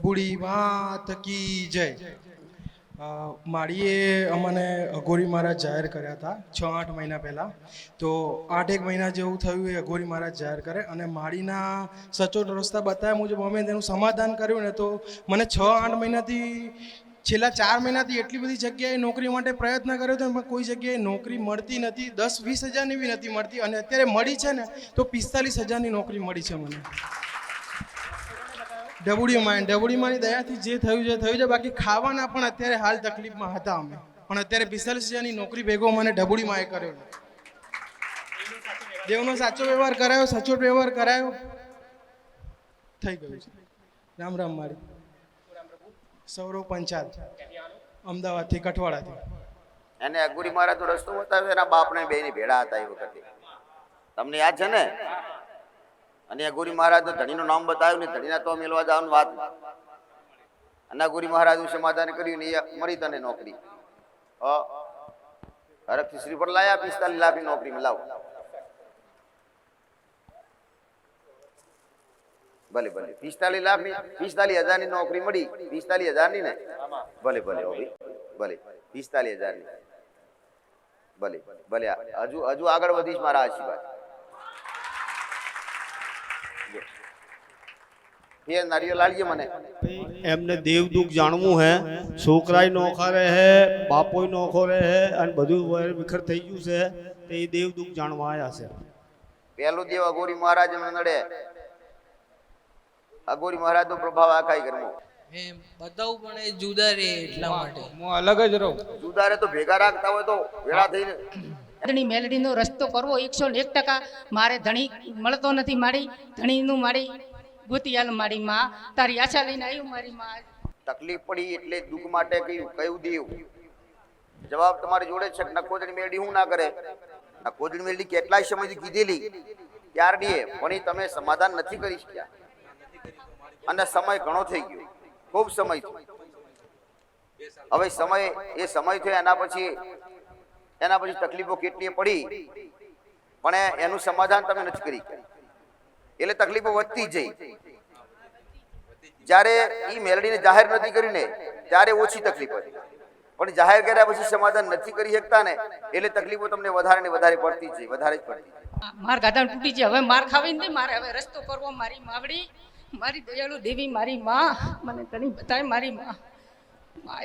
ડભુડી માત કી જય। માળીએ અમને અઘોરી મહારાજ જાહેર કર્યા હતા 6-8 મહિના પહેલાં। તો 8-1 મહિના જેવું થયું એ અઘોરી મહારાજ જાહેર કરે અને માળીના સચોટ રસ્તા બતાવ્યા મુજબ અમે તેનું સમાધાન કર્યું ને તો મને 6-8 મહિનાથી છેલ્લા 4 મહિનાથી એટલી બધી જગ્યાએ નોકરી માટે પ્રયત્ન કર્યો હતો પણ કોઈ જગ્યાએ નોકરી મળતી નથી। 10-20 હજારની બી નથી મળતી અને અત્યારે મળી છે ને તો 45,000ની નોકરી મળી છે મને ડબુડીમાંની દયાથી જે થયું છે। બાકી ખાવાના પણ અત્યારે હાલ તકલીફમાં હતા અમે પણ અત્યારે 45,000ની નોકરી ભેગો મને ડબુડીમાં કર્યો। દેવનો સાચો વ્યવહાર કરાયો, સચોટ વ્યવહાર કરાયો, થઈ ગયું છે। રામ રામ માળી સૌરવ પંચાલ અમદાવાદથી કઠવાડાથી। એને અઘોરી મહારાજ તો રસ્તો બતાવ્યો, એના બાપને બેની ભેળા હતા એ વખતે, તમને યાદ છે ને? અને અઘોરી મહારાજ ધણીનું નામ બતાવ્યું ને ધણીના તો મેળવા જવાનું વાત, અને અઘોરી મહારાજનું સમાધાન કર્યું ને એ મળી તને નોકરી। હરખથી શ્રીફળ લાયા, 45 લાખની નોકરી લાવો। ભલે ભલે 45 લાખની 45,000ની નોકરી મળી, 45,000ની ને? ભલે ભલે ભાઈ ભલે 45,000ની ભલે ભલે। હજુ આગળ વધીશ મારા આશીર્વાદ। એમને દેવ દુઃખ જાણવું હે, છોકરાય નોખા રહે, બાપોય નોખો રહે અને બધું વિખર થઈ ગયું છે તે એ દેવ દુઃખ જાણવા આવ્યા છે। પહેલું દેવ અઘોરી મહારાજ નડે, અઘોરી મહારાજ નો પ્રભાવ આખાય ઘરમાં બતાવું પણ એ જુદા રે એટલા માટે હું અલગ જ રહું। જુદા રે તો ભેગા રાખતા હોય તો ભેળા થઈને ધણી મેલડીનો રસ્તો કરવો 101% મારે ધણી મળતો નથી। મારી ધણીનું મારી ગોતિયાલ મારી માં તારી આશા લઈને આવ્યું મારી માં। તકલીફ પડી એટલે દુઃખ માટે કયું દેવ? જવાબ તમારી જોડે છે। નખોદણી મેલડી હું ના કરે? નખોદણી મેલડી કેટલાય સમયથી કીધેલી ત્યારની પણ તમે સમાધાન નથી કરી શક્યા અને સમય ઘણો થઈ ગયો, ખૂબ સમય થયો। હવે એ સમય થયો એના પછી તકલીફો કેટલી પડી પણ એનું સમાધાન તમે નથી કરી એટલે તકલીફો વધતી જઈ। જ્યારે એ મેલડીને જાહેર નથી કર્યું ને ત્યારે ઓછી તકલીફ હતી, પણ જાહેર કર્યા પછી સમાધાન નથી કરી શકતા ને એટલે તકલીફો તમને વધારે ને વધારે પડતી જ વધારે જ પડતી। માર ગાધા તૂટી છે, હવે માર ખાવી નથી મારે, હવે રસ્તો કરવો। મારી માવડી મારી દયાળુ દેવી મારી માં મને ઘણી બતાવે મારી માં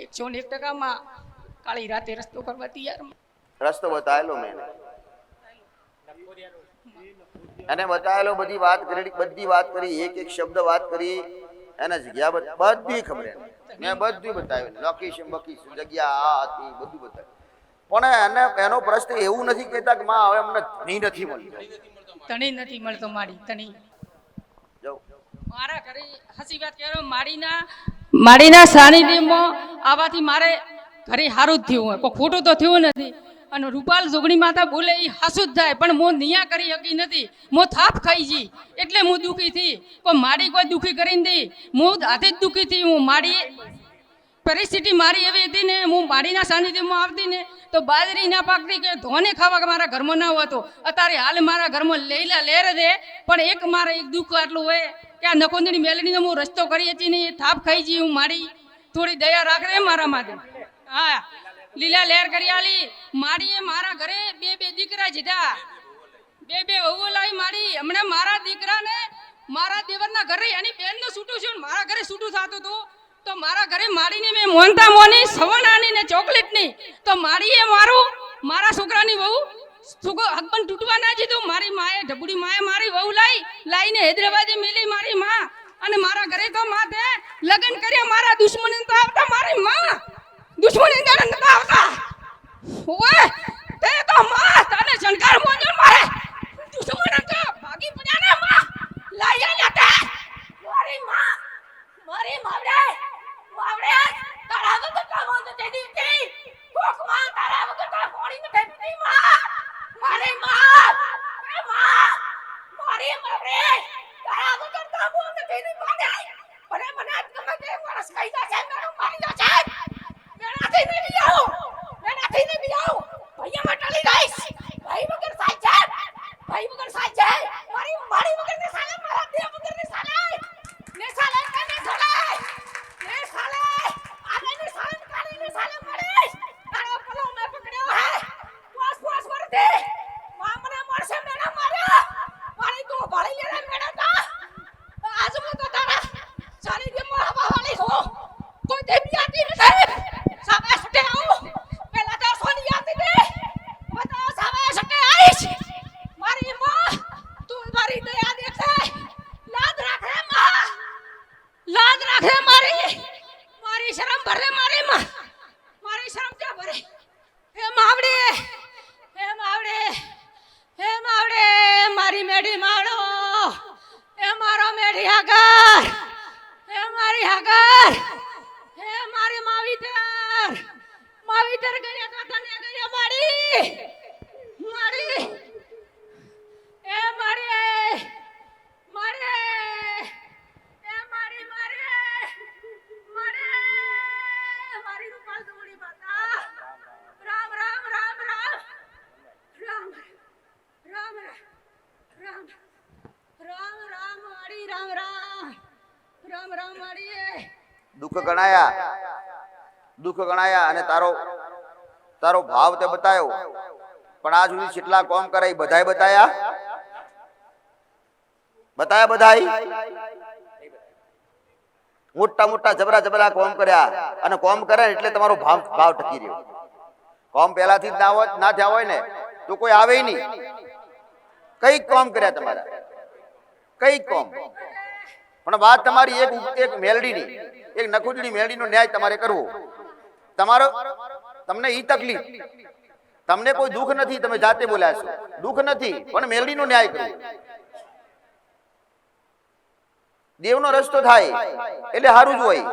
101% માં કાળી રાતે રસ્તો કરવા તૈયાર। રસ્તો બતાવેલો મેં એને બતાવેલો, બધી વાત કરી એક એક શબ્દ વાત કરી, એને જગ્યા બધી ખબર મેં બધું બતાવ્યું, લોકેશન બકીશન જગ્યા આ હતી બધું બતાવ્યું, પણ એનો પ્રશ્ન એવું નથી કહેતા કે માં હવે અમને ધણી નથી મળતો, ધણી નથી મળતો મારી ધણી મારા ઘરે હસી વાત કરો। માડીના સાનિધ્યમાં આવાથી મારે ઘરે સારું જ થયું હોય, કોઈ ખોટું તો થયું નથી। અને રૂપાલ જોગણી માતા બોલે એ હાસું જ થાય પણ હું નિયા કરી શકી નથી, હું થાપ ખાઈ જી એટલે હું દુઃખી થી। કોઈ માડી કોઈ દુઃખી કરીને દી, હું હાથે જ દુઃખી થી। હું માડી પરિસ્થિતિ મારી એવી હતી ને, હું માડીના સાનિધ્યમાં આવતી ને તો બાજરી ના પાકતી કે ધોને ખાવા મારા ઘરમાં ના હોતો। અત્યારે હાલ મારા ઘરમાં લેલા લેર દે પણ એક મારા એક દુઃખ આટલું હોય કે આ નકોંદની મેલડીનો હું રસ્તો કરી હતી ને થાપ ખાઈ જી। હું માડી થોડી દયા રાખે મારા માટે। હા લીલા લહેર કરી આલી માડીએ મારા ઘરે બે દીકરા જીધા, બે વહુ લાવી માડી। હમણાં મારા દીકરાને મારા દેવરના ઘરે એની બેનનું છૂટું છું, મારા ઘરે છૂટું થતું હતું તો મારા ઘરે માડીને મેં મોનતા મોની સવણાની ને ચોકલેટની તો માડીએ મારા છોકરાની વહુ હકબંધ તૂટવા ના દીધું। મારી માએ ઢબુડી માએ મારી વહુ લાઈને હૈદરાબાદે મેલી મારી માં, અને મારા ઘરે તો માથે લગ્ન કર્યા મારા દુશ્મની તો આવતા મારી માં દુશ્મની નતા આવતા। ઓય તે તો માં તને શણકાર મોજો મારે દુશ્મન તો ભાગી પડ્યા ને માં લાયા નતા મારી માં મારી માવડે તારા વગર કામ ન તેડી તી કોક માં તારા વગર કા કોણી ન તેડી માં મારી માં મારી માવડે તારા વગર કામ ન તેડી પાડે મને આજ ગમે તે વરસ કઈ જાશે મને મારી જાશે। મેણા થઈ ને બિયાઓ ભૈયા મટાલી રહીશ ભાઈ વગર સાચે મારી વગર ને સાલે મારા દેવ વગર ને સાલે કે ને સાલે મારી હાગર, હે મારી હાગર, હે મારી માવીતર, માવીતર કર્યા તો તને કર્યા મારી, મારી, એ મારી, મારી, એ મારી, મારી, મારી, મારી રૂપાલ દોડી માતા, રામ રામ રામ રામ, રામ રામ રામ રામ રામ મારી, રામ રામ રામ રામ મારી. દુઃખ ગણાયા અને તારો ભાવ તે બતાયો, પણ આજ સુધી કેટલા કોમ કરાય બધાય બતાયા મોટા મોટા જબરા કોમ કર્યા, અને કોમ કરે એટલે તમારો ભાવ ટકી રહ્યો. કોમ પહેલાથી જ ના થયા હોય ને તો કોઈ આવે નહીં. કઈ કોમ કર્યા તમારા, કઈ કોમ, પણ વાત તમારી એક મેલડીની, એક નખુજની મેલડીનો ન્યાય તમારે કરવો. તમને ઈ તકલીફ, તમને કોઈ દુઃખ નથી, તમે જાતે બોલ્યા છો, દુઃખ નથી, પણ મેલડીનો ન્યાય કરવો. દેવનો રસ્તો થાય એટલે સારું જ હોય.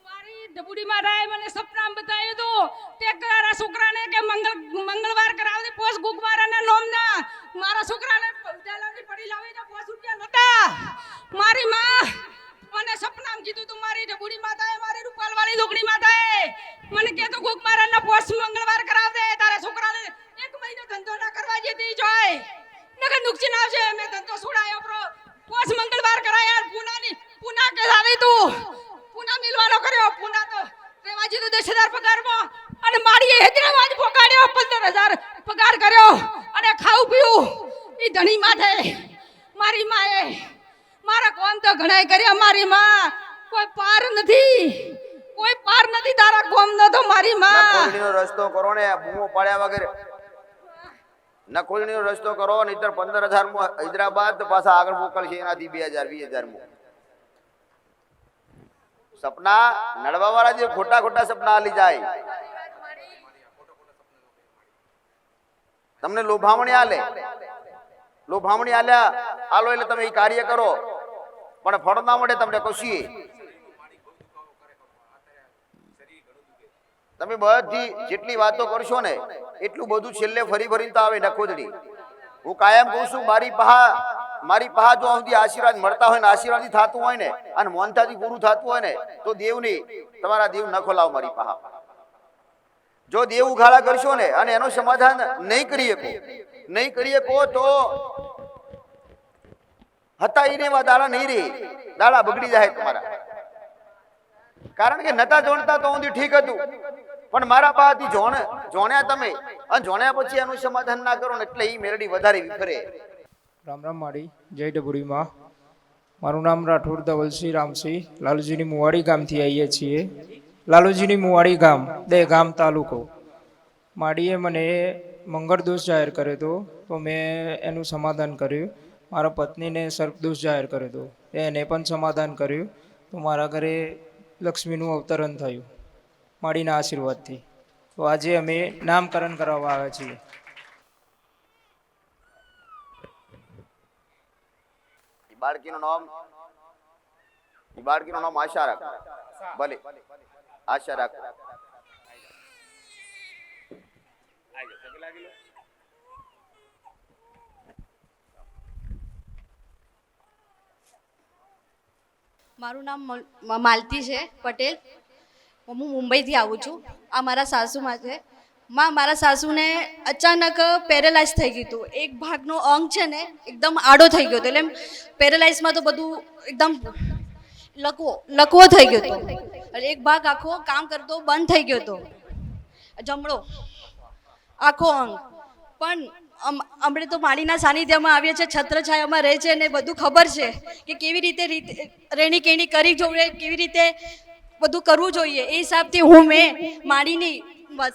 મારી ડબુડી મારાએ મને સપનામાં બતાવ્યું હતું તે મારા છોકરાને કે મંગળવાર કરાવતી પોસ ગુગવારાના નોમના મારા છોકરાને ઉજાલાની પડી લાવીને 5 રૂપિયા નતા. મારી માં મને સપનામાં કીધું તું, મારી ડબુડી માતાએ, મારી રૂપાલવાળી લુગડી માતાએ મને કે તો ગુગવારાના પોસ મંગળવાર કરાવ દે, તારા છોકરાને 1 મહિનો ધંધો ના કરવા જેતી જોય નકર નુકસાન આવશે. મેં ધંધો છોડાયો પ્રો પોસ મંગળવાર કરાયા. પૂના કે આવી તું પૂના મિલવાનો કર્યો. પૂના તો રેવાજી તો 10,000 પગારમાં, અને મારીએ હૈદરાબાદ પગાડ્યો 15,000 પગાર કર્યો, અને ખાવું પીવું ઈ ધણી માથે. મારી માએ મારા કોમ તો ઘણાય કર્યા. મારી માં કોઈ પાર નથી, કોઈ પાર નથી તારા કોમ નો તો. મારી માં નખોલડીનો રસ્તો કરો ને, બૂમો પાડ્યા વગર નખોલડીનો રસ્તો કરો, નહીતર 15,000 માં હૈદરાબાદ પાછા આગળ મોકલશે, એનાથી 2,000 20,000 માં. સપના નડવા વાળા જે ખોટા સપના આલી જાય, તમને લોભામણી આલ્યા આલો એટલે તમે એ કાર્ય કરો, પણ ફળ ના મળે તમને કશું. તમે બધી જેટલી વાતો કરશો ને એટલું બધું છેલ્લે ફરીને તો આવે નખોદડી. હું કાયમ કહું છું, મારી પહા જો સુધી આશીર્વાદ મળતા હોય ને, આશીર્વાદ થતું હોય ને, અને મોનતાથી પૂરું થતું હોય ને, તો દેવની તમારા દેવ ન ખોલાવ. મારી પહા જો દેવ ઉઘાડા કરશો ને અને એનું સમાધાન નહીં કરી શકો તો હતા ઈ રેવા દાડા નહીં રે, દાડા બગડી જાય તમારા. કારણ કે નતા જોણતા તો ઊંધી ઠીક હતું, પણ મારા પાસેથી જોણ્યા તમે, અને જોણ્યા પછી એનું સમાધાન ના કરો ને એટલે ઈ મેરડી વધારે વિખરે. રામ રામ મારી જય ડબુડીમાં. મારું નામ રાઠોડ ધવલસિંહ રામસિંહ, લાલુજીની મુવાડી ગામથી આવીએ છીએ. લાલુજીની મુવાડી ગામ, દહેગામ તાલુકો. માડીએ મને મંગળદોષ જાહેર કર્યો હતો, તો મેં એનું સમાધાન કર્યું. મારા પત્નીને સર્પદોષ જાહેર કર્યો હતો, એને પણ સમાધાન કર્યું. તો મારા ઘરે લક્ષ્મીનું અવતરણ થયું માડીના આશીર્વાદથી. તો આજે અમે નામકરણ કરાવવા આવ્યા છીએ. બાળકીનું નામ આશા રાખ. ભલે આશા રાખ. મારું નામ માલતી છે પટેલ. હું મુંબઈથી આવું છું. આ મારા સાસુમાં છે. મારા સાસુને અચાનક પેરેલાઇઝ થઈ ગયું હતું. એક ભાગનો અંગ છે ને એકદમ આડો થઈ ગયો હતો, એટલે પેરેલાઇઝમાં તો બધું એકદમ લકવો થઈ ગયો હતો. એટલે એક ભાગ આખો કામ કરતો બંધ થઈ ગયો હતો, જમણો આખો અંગ. પણ અમે તો માડીના સાનિધ્યમાં આવીએ છીએ, છત્રછાયામાં રહે છે ને બધું ખબર છે કે કેવી રીતે રેણી કેણી કરી જોઈએ, કેવી રીતે બધું કરવું જોઈએ. એ હિસાબથી મેં માડીની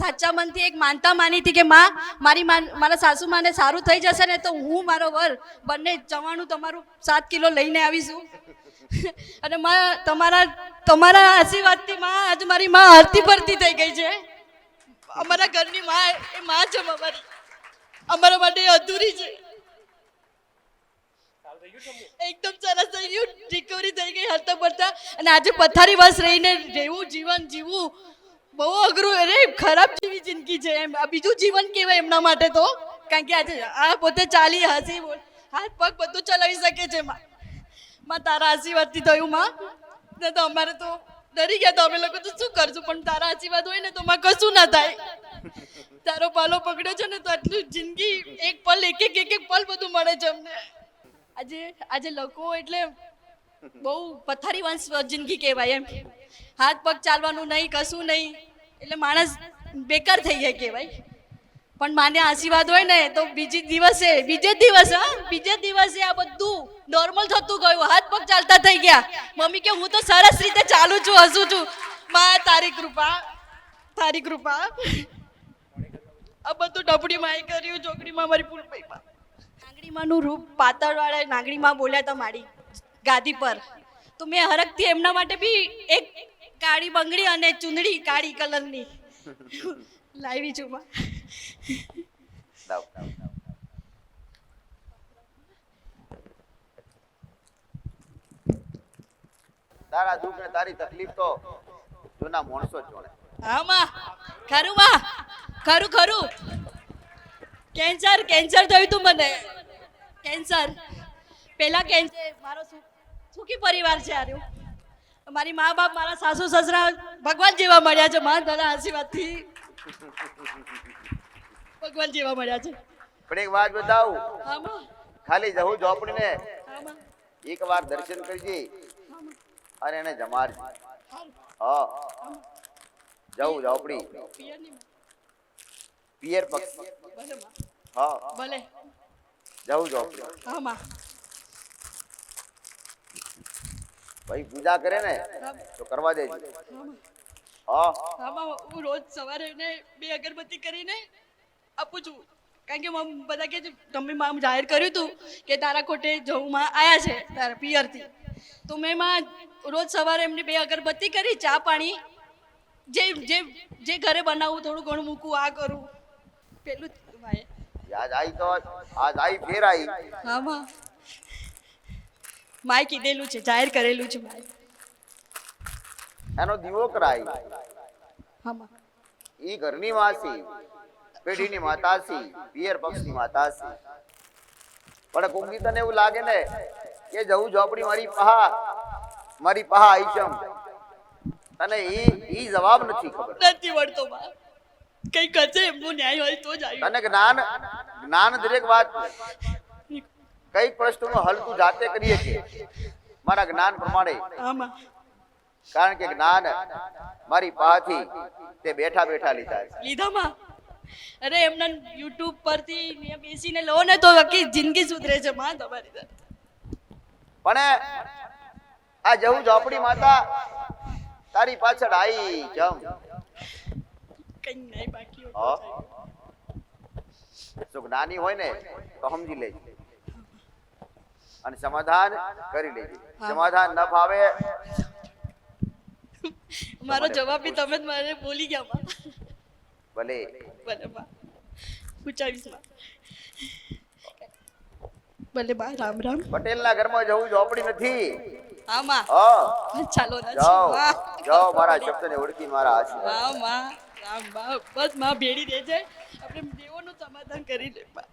સાચા મનથી એક માનતા માની હતી કે મારા સાસુમાને સારું થઈ જશે ને તો હું મારો વર બંને જવાનું તમારું 7 કિલો લઈને આવીશું. અને તમારા આશીર્વાદથી આજે મારી માં હરતી ફરતી થઈ ગઈ છે. અમારા ઘરની માં એ માં છે, અમારા માટે અધૂરી છે. એકદમ સરસ થઈ ગયું, રિકવરી થઈ ગઈ હરતા પડતા. અને આજે પથારી બસ રહીને રહેવું, જીવન જીવવું બહુ અઘરું. અરે ખરાબ જેવી જિંદગી છે એમ. આ બીજું જીવન કહેવાય એમના માટે તો. કારણ કે આજે આ પોતે ચાલી હસી બોલ હાથ પગ બધું ચલાવી શકે છે. માં તારા આશીર્વાદથી થયું માં. ને તો અમારે તો ડરી ગયા તો અમે લોકો તો શું કરશું, પણ તારા આશીર્વાદ હોય ને તો માં કશું ના થાય. તારો પાલો પકડ્યો છે ને તો આટલું જિંદગી એક પલ એક પલ બધું મળે છે અમને. આજે લોકો એટલે બહુ પથારી વંશ જિંદગી કહેવાય એમ. હાથ પગ ચાલવાનું નહીં, કશું નહીં, એટલે માણસ બેકાર થઈ જાય કહેવાય. પણ માને આશીર્વાદ હોય ને તો બીજે દિવસે આ બધું નોર્મલ થતું ગયું. હાથ પગ ચાલતા થઈ ગયા. મમ્મી કે હું તો સરસ રીતે ચાલું છું, હસું છું. માં તારી કૃપા. આ બધું ડબડીમાં એ કર્યું, ચોકડીમાં મારી ફૂલભાઈમાં. નાગણીમાંનું રૂપ પાતળવાળા નાગણીમાં બોલ્યા હતા મારી ગાદી પર. તો મેં હરખથી એમના માટે બી એક કાળી બંગડી અને ચુંદડી કાળી કલરની લાવી છું માં. તારા દુઃખ ને તારી તકલીફ તો જૂના માણસો જ જોડે. હા માં, ખરું. કેન્સર થયું તું મને. કેન્સર પહેલા કેન્સર. મારો સુખી પરિવાર છે આર્યો. મારી મા બાપ, મારા સાસુ સસરા ભગવાન જેવા મળ્યા છે માં. તારા આશીર્વાદથી ભગવાન જેવા મળ્યા છે. પણ એક વાત બતાવું, હા માં. ખાલી જવું ઝોપડીને હા માં. એક વાર દર્શન કરજે અને એને જમાડજે. હા, જવું ઝોપડી પિયર પક્ષ. ભલે માં. હા, ભલે. જવું ઝોપડી. હા માં. ભાઈ પૂજા કરે ને તો કરવા દેજે. હા, હા માં. હું રોજ સવારે એને 2 અગરબત્તી કરીને આપું છું. કારણ કે બધા કે તમે માં જાહેર કર્યું હતું કે તારા કોટે જવું માં આયા છે તારા પિયરથી. તો મેં માં રોજ સવારે એમને 2 અગરબત્તી કરી, ચા પાણી જે ઘરે બનાવું થોડું ઘણું મૂકું, આ કરું પેલું ભાઈ. આજ આઈ ફેર આઈ. હા માં. માએ કીધેલું છે, જાહેર કરેલું છે માએ. એનો દીવો કરાય. હા માં. ઈ ઘરની માસી, પેઢીની માતાસી, પિયર પક્ષની માતાસી. પણ કોંગી તને એવું લાગે ને કે જવું ઝોપડી મારી પહા આઈશમ, તને ઈ જવાબ નથી ખબર. નથી વળતો માં. કઈ કરશે એમનો ન્યાય હોય તો જ આવ્યું. તને જ્ઞાન દરેક વાત, કઈ પ્રશ્નનો હલ તું જાતે કરીએ કે મારા જ્ઞાન પ્રમાણે. આમાં કારણ કે જ્ઞાન મારી પાસેથી તે બેઠા લીધા છે. લીધામાં. અરે એમના યુટ્યુબ પરથી બેસીને લો ને તો આખી જિંદગી સુધરે છે માં તમારી સાથે. પણ આ જવું ઝોપડી માતા તારી પાછળ આઈ જમ. કઈ નહીં બાકી હા, જો જ્ઞાની હોય ને તો સમજી લેજે અને સમાધાન કરી લેજે. સમાધાન ન ફાવે મારો જવાબ બી તમે જ મારે બોલી ગયા માં. ભલે માં પૂછાવીશ માં. ભલે બા. રામ રામ. પટેલના ઘરમાં જવું ઝોપડી નથી. હા માં. હા, ચાલો ના જાઓ મારા શબ્દને ઓળખી મારા આશીર્વાદ. હા માં. રામ બા. બસ માં ભેડી દેજે, આપણે દેવોનું સમાધાન કરી લે બા.